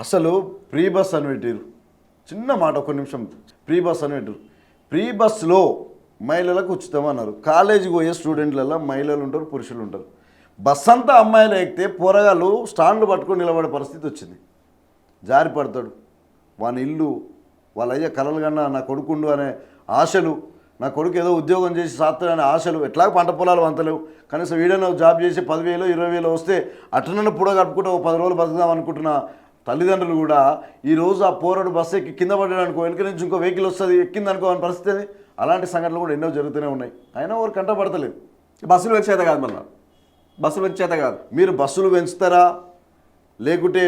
అసలు free bus అని పెట్టారు. చిన్న మాట, ఒక నిమిషం. ప్రీ బస్ అని పెట్టారు. ప్రీ బస్లో మహిళలకు ఉచితం అన్నారు. కాలేజీకి పోయే స్టూడెంట్లలో మహిళలు ఉంటారు, పురుషులు ఉంటారు. బస్ అంతా అమ్మాయిలు ఎక్కితే పోరగాళ్ళు స్టాండ్లు పట్టుకొని నిలబడే పరిస్థితి వచ్చింది. జారి పడతాడు. వాని ఇల్లు, వాళ్ళ అయ్యే కలలు కన్నా నా కొడుకుండు అనే ఆశలు, నా కొడుకు ఏదో ఉద్యోగం చేసి సాత్తాడనే ఆశలు, ఎట్లాగ పంట పొలాలు అంతలేవు, కనీసం వీడైనా జాబ్ చేసి 10,000 20,000 వస్తే అటనన్న పుడ కట్టుకుంటే ఒక 10 రోజులు బతుకుదాం అనుకుంటున్న తల్లిదండ్రులు కూడా ఈరోజు ఆ పోరాడు బస్సు ఎక్కి కింద పడ్డాడనుకో, వెనక నుంచి ఇంకో వెహికల్ వస్తుంది, ఎక్కిందనుకో అని పరిస్థితి. అలాంటి సంఘటనలు కూడా ఎన్నో జరుగుతూనే ఉన్నాయి. అయినా ఎవరు కంట పడతలేదు. బస్సులు వచ్చేత కాదు, మళ్ళీ బస్సులు వచ్చేత కాదు. మీరు బస్సులు పెంచుతారా, లేకుంటే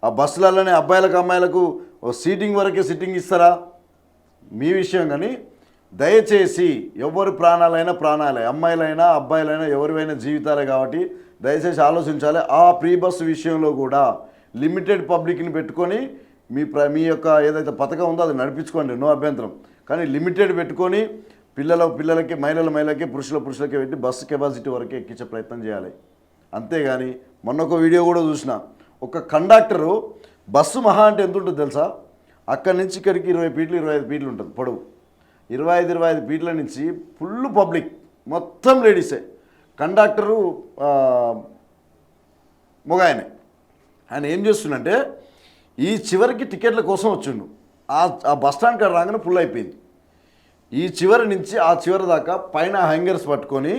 ఆ బస్సులలోనే అబ్బాయిలకు అమ్మాయిలకు సీటింగ్ వరకే సిట్టింగ్ ఇస్తారా, మీ విషయం. కానీ దయచేసి ఎవరి ప్రాణాలైనా ప్రాణాలే, అమ్మాయిలైనా అబ్బాయిలైనా ఎవరివైనా జీవితాలే కాబట్టి దయచేసి ఆలోచించాలి. ఆ ప్రీ బస్సు విషయంలో కూడా లిమిటెడ్ పబ్లిక్ని పెట్టుకొని మీ యొక్క ఏదైతే పథకం ఉందో అది నడిపించుకోండి, నో అభ్యంతరం. కానీ లిమిటెడ్ పెట్టుకొని పిల్లలకి, మహిళలకి, పురుషులకి పెట్టి బస్సు కెపాసిటీ వరకే ఎక్కించే ప్రయత్నం చేయాలి. అంతేగాని మొన్న ఒక వీడియో కూడా చూసిన, ఒక కండక్టరు బస్సు మహా అంటే ఎంత ఉంటుంది తెలుసా, అక్కడి నుంచి ఇక్కడికి 20 ఫీట్లు 25 ఫీట్లు ఉంటుంది పొడవు. 25 ఫీట్ల నుంచి ఫుల్ పబ్లిక్ మొత్తం లేడీసే. కండక్టరు మొగాయనే. ఆయన ఏం చేస్తుందంటే ఈ చివరికి టికెట్ల కోసం వచ్చిండు. ఆ బస్ స్టాండ్ కాడ రాగానే ఫుల్ అయిపోయింది. ఈ చివరి నుంచి ఆ చివరి దాకా పైన హ్యాంగర్స్ పట్టుకొని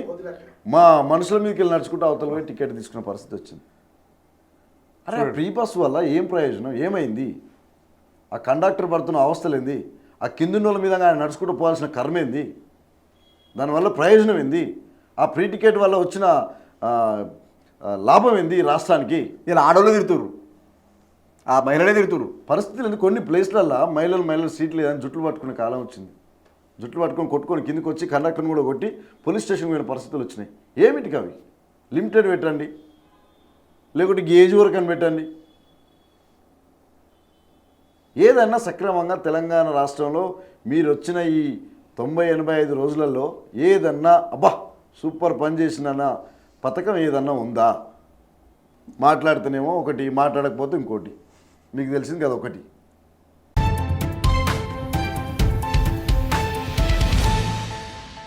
మా మనుషుల మీదకి వెళ్ళి నడుచుకుంటూ అవతల పోయి టికెట్ తీసుకునే పరిస్థితి వచ్చింది. అరే ప్రీ బస్ వల్ల ఏం ప్రయోజనం, ఏమైంది? ఆ కండక్టర్ పడుతున్న అవస్థలు ఏంది? ఆ కింది వాళ్ళ మీద ఆయన నడుచుకుంటూ పోవాల్సిన కర్మ ఏంది? దానివల్ల ప్రయోజనం ఏంది? ఆ ప్రీ టికెట్ వల్ల వచ్చిన లాభం ఏంది రాష్ట్రానికి? ఇలా ఆడవాళ్ళు తిడుతురు, ఆ మహిళలే తిడుతురు. పరిస్థితులు ఏంది? కొన్ని ప్లేస్లల్లో మహిళలు సీట్లు లేదని జుట్లు పట్టుకునే కాలం వచ్చింది. జుట్లు పట్టుకొని కొట్టుకొని కిందికి వచ్చి కండక్టర్ని కూడా కొట్టి పోలీస్ స్టేషన్ పోయిన పరిస్థితులు వచ్చినాయి. ఏమిటికి అవి? లిమిటెడ్ పెట్టండి, లేకుంటే ఏజ్ వరకు అని పెట్టండి. ఏదన్నా సక్రమంగా తెలంగాణ రాష్ట్రంలో మీరు వచ్చిన ఈ 90-85 రోజులలో ఏదన్నా అబ్బా సూపర్ పని చేసిన పథకం ఏదన్నా ఉందా? మాట్లాడితేనేమో ఒకటి, మాట్లాడకపోతే ఇంకోటి. మీకు తెలిసింది కదా ఒకటి.